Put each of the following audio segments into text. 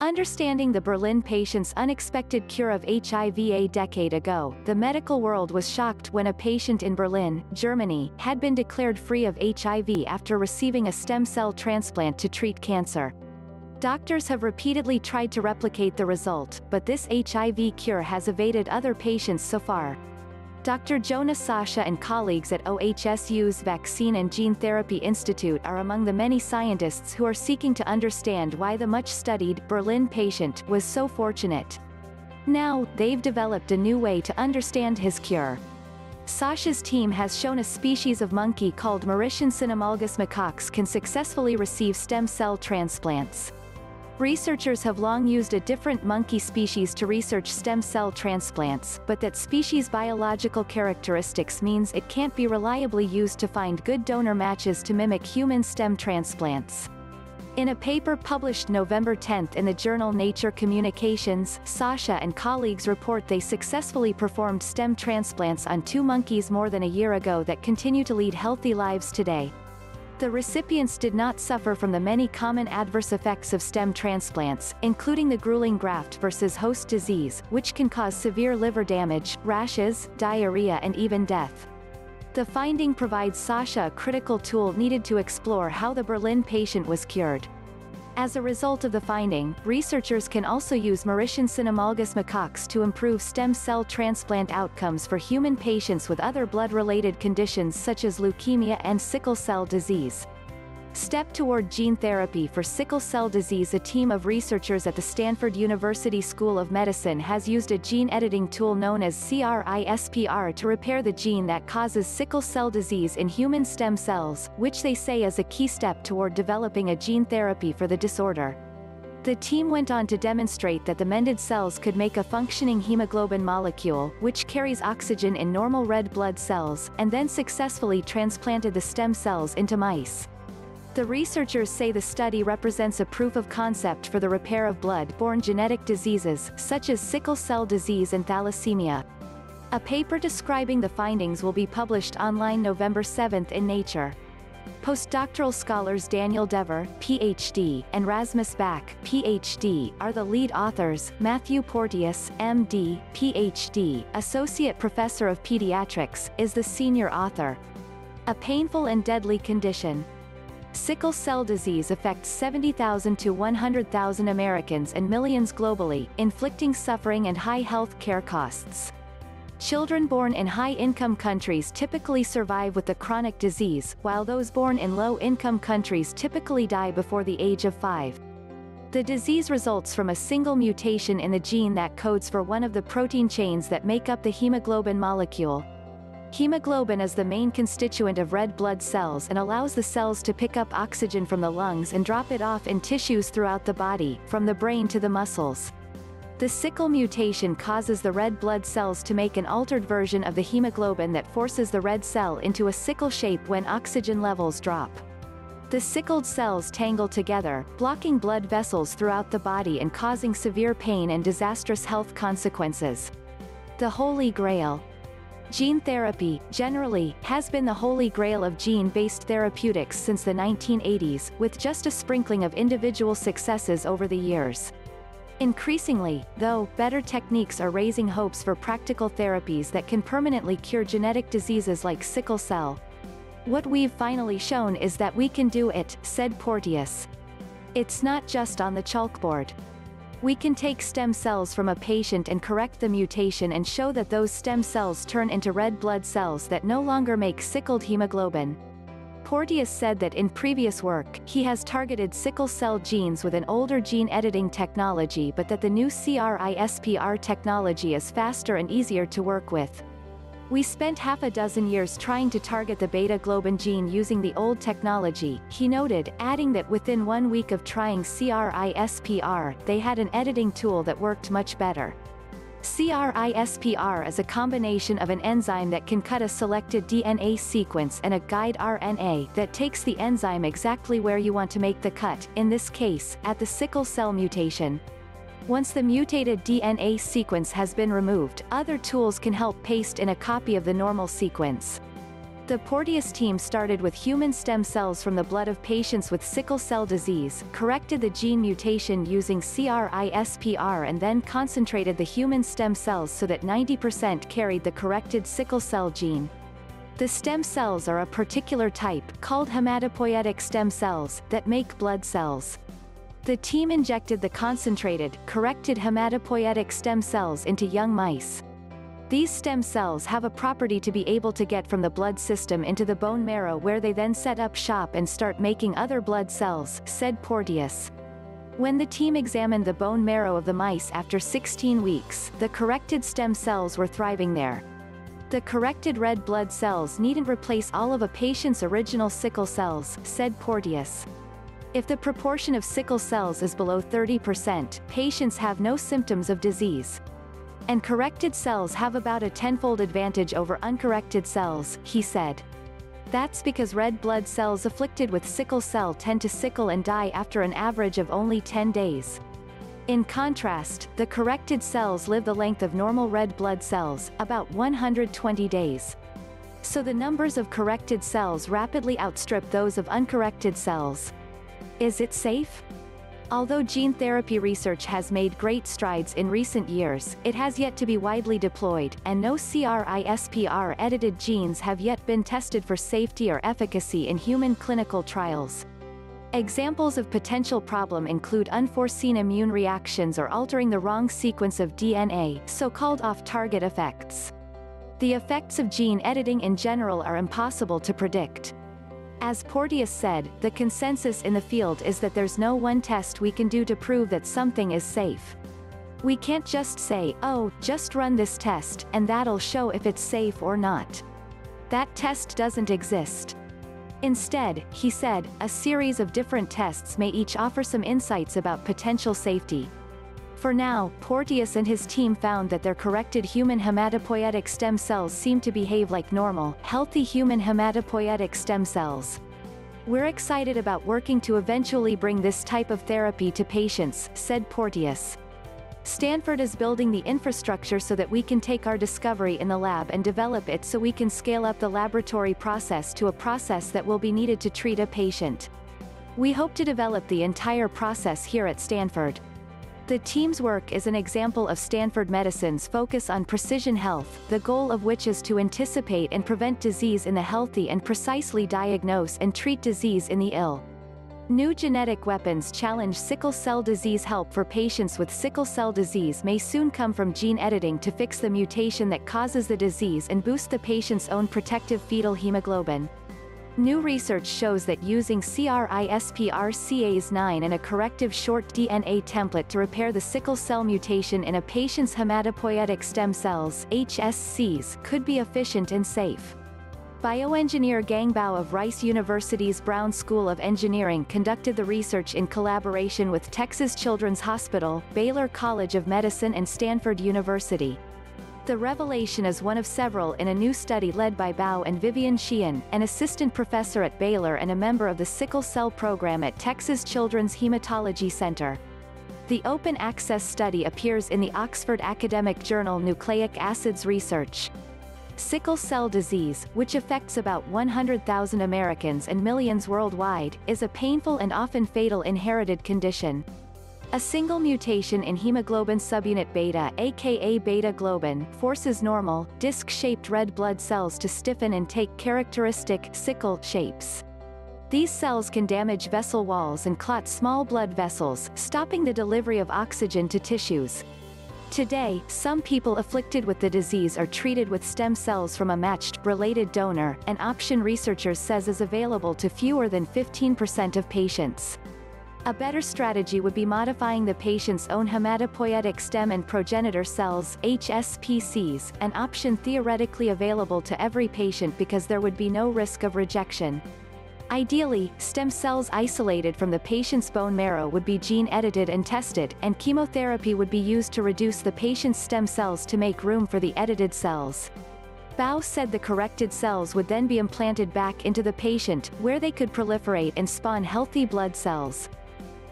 Understanding the Berlin patient's unexpected cure of HIV a decade ago, the medical world was shocked when a patient in Berlin, Germany, had been declared free of HIV after receiving a stem cell transplant to treat cancer. Doctors have repeatedly tried to replicate the result, but this HIV cure has evaded other patients so far. Dr. Jonas Sasha and colleagues at OHSU's Vaccine and Gene Therapy Institute are among the many scientists who are seeking to understand why the much-studied Berlin patient was so fortunate. Now, they've developed a new way to understand his cure. Sasha's team has shown a species of monkey called Mauritian cynomolgus macaques can successfully receive stem cell transplants. Researchers have long used a different monkey species to research stem cell transplants, but that species' biological characteristics means it can't be reliably used to find good donor matches to mimic human stem transplants. In a paper published November 10 in the journal Nature Communications, Sasha and colleagues report they successfully performed stem transplants on 2 monkeys more than a year ago that continue to lead healthy lives today. The recipients did not suffer from the many common adverse effects of stem transplants, including the grueling graft versus host disease, which can cause severe liver damage, rashes, diarrhea and even death. The finding provides Sasha a critical tool needed to explore how the Berlin patient was cured. As a result of the finding, researchers can also use Mauritian cynomolgus macaques to improve stem cell transplant outcomes for human patients with other blood-related conditions such as leukemia and sickle cell disease. Step toward gene therapy for sickle cell disease. A team of researchers at the Stanford University School of Medicine has used a gene editing tool known as CRISPR to repair the gene that causes sickle cell disease in human stem cells, which they say is a key step toward developing a gene therapy for the disorder. The team went on to demonstrate that the mended cells could make a functioning hemoglobin molecule, which carries oxygen in normal red blood cells, and then successfully transplanted the stem cells into mice. The researchers say the study represents a proof of concept for the repair of blood-borne genetic diseases, such as sickle cell disease and thalassemia. A paper describing the findings will be published online November 7 in Nature. Postdoctoral scholars Daniel Dever, Ph.D., and Rasmus Bach, Ph.D., are the lead authors. Matthew Porteous, M.D., Ph.D., Associate Professor of Pediatrics, is the senior author. A painful and deadly condition. Sickle cell disease affects 70,000 to 100,000 Americans and millions globally, inflicting suffering and high health care costs. Children born in high-income countries typically survive with the chronic disease, while those born in low-income countries typically die before the age of 5. The disease results from a single mutation in the gene that codes for one of the protein chains that make up the hemoglobin molecule. Hemoglobin is the main constituent of red blood cells and allows the cells to pick up oxygen from the lungs and drop it off in tissues throughout the body, from the brain to the muscles. The sickle mutation causes the red blood cells to make an altered version of the hemoglobin that forces the red cell into a sickle shape when oxygen levels drop. The sickled cells tangle together, blocking blood vessels throughout the body and causing severe pain and disastrous health consequences. The Holy Grail. Gene therapy, generally, has been the holy grail of gene-based therapeutics since the 1980s, with just a sprinkling of individual successes over the years. Increasingly, though, better techniques are raising hopes for practical therapies that can permanently cure genetic diseases like sickle cell. What we've finally shown is that we can do it, said Porteous. It's not just on the chalkboard. We can take stem cells from a patient and correct the mutation and show that those stem cells turn into red blood cells that no longer make sickled hemoglobin. Porteous said that in previous work, he has targeted sickle cell genes with an older gene editing technology, but that the new CRISPR technology is faster and easier to work with. We spent half a dozen years trying to target the beta-globin gene using the old technology, he noted, adding that within 1 week of trying CRISPR, they had an editing tool that worked much better. CRISPR is a combination of an enzyme that can cut a selected DNA sequence and a guide RNA that takes the enzyme exactly where you want to make the cut, in this case, at the sickle cell mutation. Once the mutated DNA sequence has been removed, other tools can help paste in a copy of the normal sequence. The Porteous team started with human stem cells from the blood of patients with sickle cell disease, corrected the gene mutation using CRISPR and then concentrated the human stem cells so that 90% carried the corrected sickle cell gene. The stem cells are a particular type, called hematopoietic stem cells, that make blood cells. The team injected the concentrated, corrected hematopoietic stem cells into young mice. These stem cells have a property to be able to get from the blood system into the bone marrow where they then set up shop and start making other blood cells, said Porteous. When the team examined the bone marrow of the mice after 16 weeks, the corrected stem cells were thriving there. The corrected red blood cells needn't replace all of a patient's original sickle cells, said Porteous. If the proportion of sickle cells is below 30%, patients have no symptoms of disease. And corrected cells have about a tenfold advantage over uncorrected cells, he said. That's because red blood cells afflicted with sickle cell tend to sickle and die after an average of only 10 days. In contrast, the corrected cells live the length of normal red blood cells, about 120 days. So the numbers of corrected cells rapidly outstrip those of uncorrected cells. Is it safe? Although gene therapy research has made great strides in recent years, it has yet to be widely deployed, and no CRISPR-edited genes have yet been tested for safety or efficacy in human clinical trials. Examples of potential problem include unforeseen immune reactions or altering the wrong sequence of DNA, so-called off-target effects. The effects of gene editing in general are impossible to predict. As Porteous said, the consensus in the field is that there's no one test we can do to prove that something is safe. We can't just say, oh, just run this test, and that'll show if it's safe or not. That test doesn't exist. Instead, he said, a series of different tests may each offer some insights about potential safety. For now, Porteous and his team found that their corrected human hematopoietic stem cells seem to behave like normal, healthy human hematopoietic stem cells. We're excited about working to eventually bring this type of therapy to patients, said Porteous. Stanford is building the infrastructure so that we can take our discovery in the lab and develop it so we can scale up the laboratory process to a process that will be needed to treat a patient. We hope to develop the entire process here at Stanford. The team's work is an example of Stanford Medicine's focus on precision health, the goal of which is to anticipate and prevent disease in the healthy and precisely diagnose and treat disease in the ill. New genetic weapons challenge sickle cell disease. Help for patients with sickle cell disease may soon come from gene editing to fix the mutation that causes the disease and boost the patient's own protective fetal hemoglobin. New research shows that using CRISPR-Cas9 and a corrective short DNA template to repair the sickle cell mutation in a patient's hematopoietic stem cells (HSCs) could be efficient and safe. Bioengineer Gang Bao of Rice University's Brown School of Engineering conducted the research in collaboration with Texas Children's Hospital, Baylor College of Medicine and Stanford University. The revelation is one of several in a new study led by Bao and Vivian Sheehan, an assistant professor at Baylor and a member of the Sickle Cell Program at Texas Children's Hematology Center. The open access study appears in the Oxford academic journal Nucleic Acids Research. Sickle cell disease, which affects about 100,000 Americans and millions worldwide, is a painful and often fatal inherited condition. A single mutation in hemoglobin subunit beta, aka beta globin, forces normal, disc-shaped red blood cells to stiffen and take characteristic sickle shapes. These cells can damage vessel walls and clot small blood vessels, stopping the delivery of oxygen to tissues. Today, some people afflicted with the disease are treated with stem cells from a matched, related donor, an option researchers says is available to fewer than 15% of patients. A better strategy would be modifying the patient's own hematopoietic stem and progenitor cells, HSPCs, an option theoretically available to every patient because there would be no risk of rejection. Ideally, stem cells isolated from the patient's bone marrow would be gene-edited and tested, and chemotherapy would be used to reduce the patient's stem cells to make room for the edited cells. Bao said the corrected cells would then be implanted back into the patient, where they could proliferate and spawn healthy blood cells.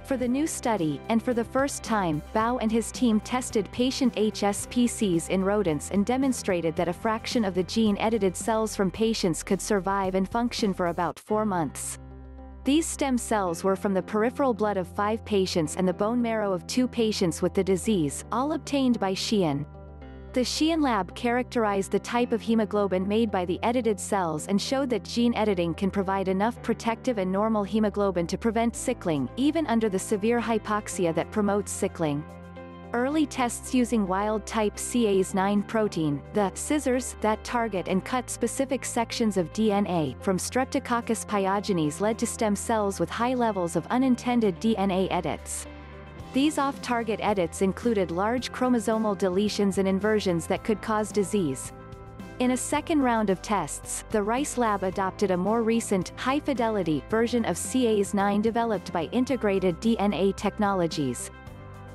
For the new study, and for the first time, Bao and his team tested patient HSPCs in rodents and demonstrated that a fraction of the gene-edited cells from patients could survive and function for about 4 months. These stem cells were from the peripheral blood of 5 patients and the bone marrow of 2 patients with the disease, all obtained by Xi'an. The Xi'an lab characterized the type of hemoglobin made by the edited cells and showed that gene editing can provide enough protective and normal hemoglobin to prevent sickling, even under the severe hypoxia that promotes sickling. Early tests using wild-type Cas9 protein, the scissors that target and cut specific sections of DNA from Streptococcus pyogenes, led to stem cells with high levels of unintended DNA edits. These off-target edits included large chromosomal deletions and inversions that could cause disease. In a second round of tests, the Rice lab adopted a more recent, high-fidelity version of Cas9 developed by Integrated DNA Technologies.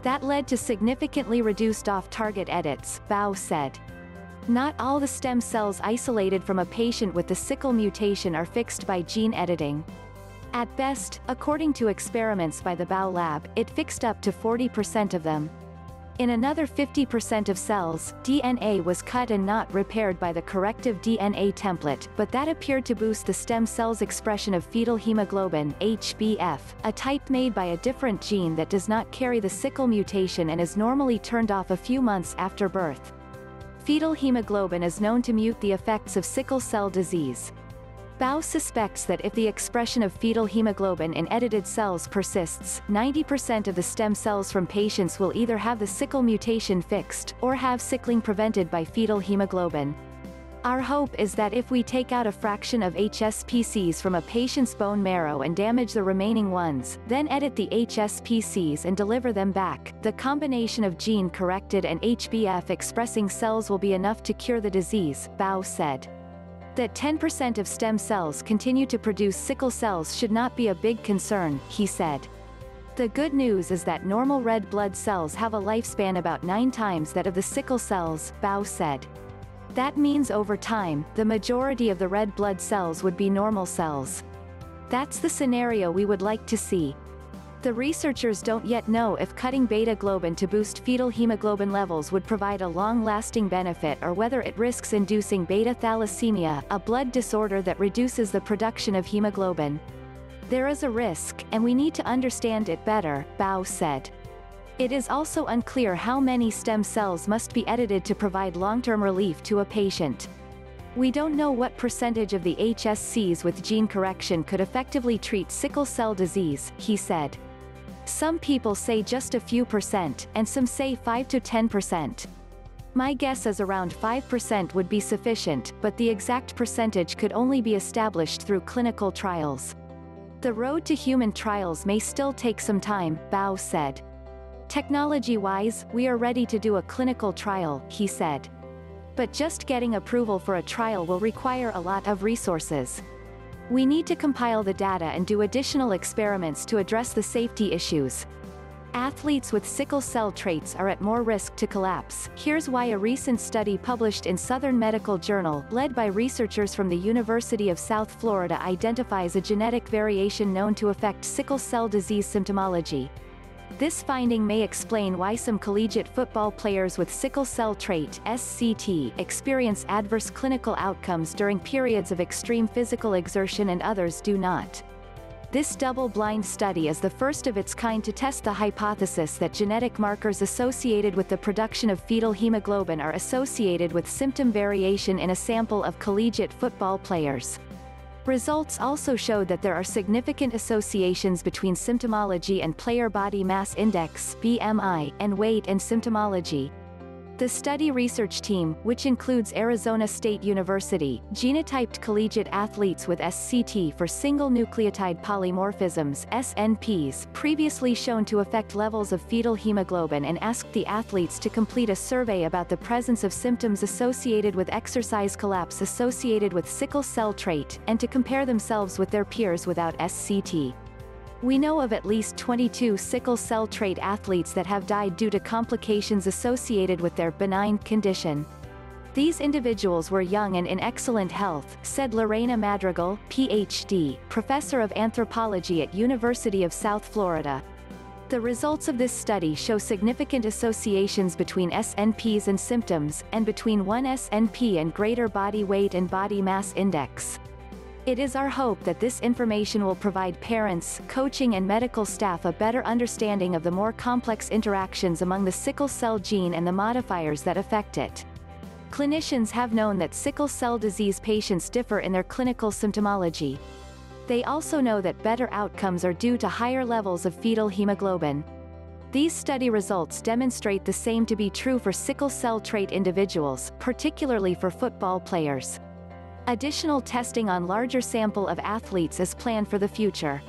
That led to significantly reduced off-target edits, Bao said. Not all the stem cells isolated from a patient with the sickle mutation are fixed by gene editing. At best, according to experiments by the Bao lab, it fixed up to 40% of them. In another 50% of cells, DNA was cut and not repaired by the corrective DNA template, but that appeared to boost the stem cell's expression of fetal hemoglobin, HbF, a type made by a different gene that does not carry the sickle mutation and is normally turned off a few months after birth. Fetal hemoglobin is known to mute the effects of sickle cell disease. Bao suspects that if the expression of fetal hemoglobin in edited cells persists, 90% of the stem cells from patients will either have the sickle mutation fixed, or have sickling prevented by fetal hemoglobin. Our hope is that if we take out a fraction of HSPCs from a patient's bone marrow and damage the remaining ones, then edit the HSPCs and deliver them back, the combination of gene-corrected and HbF-expressing cells will be enough to cure the disease, Bao said. That 10% of stem cells continue to produce sickle cells should not be a big concern, he said. The good news is that normal red blood cells have a lifespan about 9 times that of the sickle cells, Bao said. That means over time, the majority of the red blood cells would be normal cells. That's the scenario we would like to see. The researchers don't yet know if cutting beta-globin to boost fetal hemoglobin levels would provide a long-lasting benefit or whether it risks inducing beta thalassemia, a blood disorder that reduces the production of hemoglobin. There is a risk, and we need to understand it better, Bao said. It is also unclear how many stem cells must be edited to provide long-term relief to a patient. We don't know what percentage of the HSCs with gene correction could effectively treat sickle cell disease, he said. Some people say just a few percent, and some say 5 to 10%. My guess is around 5% would be sufficient, but the exact percentage could only be established through clinical trials. The road to human trials may still take some time, Bao said. Technology-wise, we are ready to do a clinical trial, he said. But just getting approval for a trial will require a lot of resources. We need to compile the data and do additional experiments to address the safety issues. Athletes with sickle cell traits are at more risk to collapse. Here's why. A recent study published in Southern Medical Journal, led by researchers from the University of South Florida, identifies a genetic variation known to affect sickle cell disease symptomology. This finding may explain why some collegiate football players with sickle cell trait (SCT) experience adverse clinical outcomes during periods of extreme physical exertion and others do not. This double-blind study is the first of its kind to test the hypothesis that genetic markers associated with the production of fetal hemoglobin are associated with symptom variation in a sample of collegiate football players. Results also showed that there are significant associations between symptomology and player body mass index (BMI) and weight and symptomology. The study research team, which includes Arizona State University, genotyped collegiate athletes with SCT for single nucleotide polymorphisms (SNPs) previously shown to affect levels of fetal hemoglobin and asked the athletes to complete a survey about the presence of symptoms associated with exercise collapse associated with sickle cell trait, and to compare themselves with their peers without SCT. We know of at least 22 sickle cell trait athletes that have died due to complications associated with their benign condition. These individuals were young and in excellent health, said Lorena Madrigal, Ph.D., professor of anthropology at University of South Florida. The results of this study show significant associations between SNPs and symptoms, and between one SNP and greater body weight and body mass index. It is our hope that this information will provide parents, coaching and medical staff a better understanding of the more complex interactions among the sickle cell gene and the modifiers that affect it. Clinicians have known that sickle cell disease patients differ in their clinical symptomology. They also know that better outcomes are due to higher levels of fetal hemoglobin. These study results demonstrate the same to be true for sickle cell trait individuals, particularly for football players. Additional testing on larger sample of athletes is planned for the future.